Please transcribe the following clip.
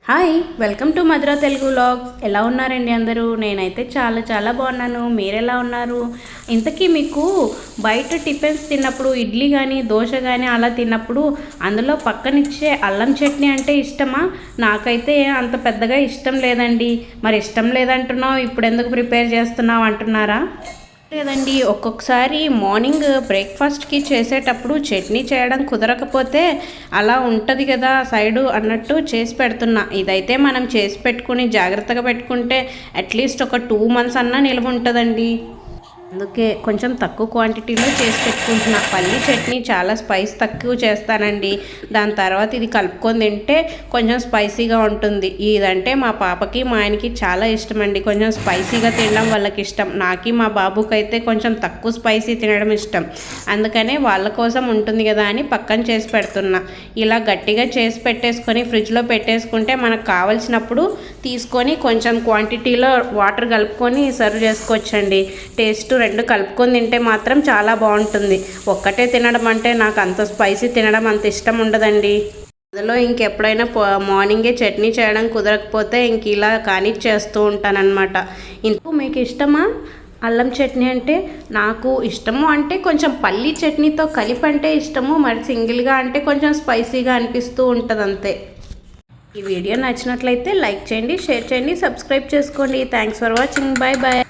Hi welcome to Madhura Telugu vlogs. ఎలా ఉన్నారండి అందరూ? నేనైతే చాలా బాగున్నాను. మీరు ఎలా ఉన్నారు? ఇంతకీ మీకు బయట టిఫిన్స్ తిన్నప్పుడు ఇడ్లీ కానీ దోశ కానీ అలా తిన్నప్పుడు అందులో పక్కనిచ్చే అల్లం చట్నీ అంటే ఇష్టమా? నాకైతే అంత పెద్దగా ఇష్టం లేదండి. మరి ఇష్టం లేదంటున్నావు, ఇప్పుడు ఎందుకు ప్రిపేర్ చేస్తున్నావు అంటున్నారా? లేదండి, ఒక్కొక్కసారి మార్నింగ్ బ్రేక్ఫాస్ట్కి చేసేటప్పుడు చట్నీ చేయడం కుదరకపోతే అలా ఉంటుంది కదా సైడు అన్నట్టు చేసి పెడుతున్నా. ఇదైతే మనం చేసి పెట్టుకుని జాగ్రత్తగా పెట్టుకుంటే అట్లీస్ట్ ఒక 2 months అన్నా నిల్వ ఉంటుందండి. అందుకే కొంచెం తక్కువ క్వాంటిటీలో చేసి పెట్టుకుంటున్నా. పల్లి చట్నీ చాలా స్పైస్ తక్కువ చేస్తానండి. దాని తర్వాత ఇది కలుపుకొని తింటే కొంచెం స్పైసీగా ఉంటుంది. ఇదంటే మా పాపకి మా ఆయనకి చాలా ఇష్టం అండి. కొంచెం స్పైసీగా తినడం వాళ్ళకి ఇష్టం. నాకి మా బాబుకి అయితే కొంచెం తక్కువ స్పైసీ తినడం ఇష్టం. అందుకనే వాళ్ళ కోసం ఉంటుంది కదా అని పక్కన చేసి పెడుతున్నా. ఇలా గట్టిగా చేసి పెట్టేసుకొని ఫ్రిడ్జ్లో పెట్టేసుకుంటే మనకు కావలసినప్పుడు తీసుకొని కొంచెం క్వాంటిటీలో వాటర్ కలుపుకొని సర్వ్ చేసుకోవచ్చండి. టేస్ట్ 2 కలుపుకొని తింటే మాత్రం చాలా బాగుంటుంది. ఒక్కటే తినడం అంటే నాకు అంత స్పైసీ తినడం అంత ఇష్టం ఉండదండి. అందులో ఇంకెప్పుడైనా మార్నింగే చట్నీ చేయడం కుదరకపోతే ఇంక ఇలా కానిచ్చేస్తూ ఉంటానన్నమాట. ఇందుకు మీకు ఇష్టమా అల్లం చట్నీ అంటే? నాకు ఇష్టము అంటే కొంచెం పల్లి చట్నీతో కలిపి అంటే ఇష్టము, మరి సింగిల్గా అంటే కొంచెం స్పైసీగా అనిపిస్తూ ఉంటుంది అంతే. ఈ వీడియో నచ్చినట్లయితే లైక్ చేయండి, షేర్ చేయండి, సబ్స్క్రైబ్ చేసుకోండి. Thanks for watching. బాయ్.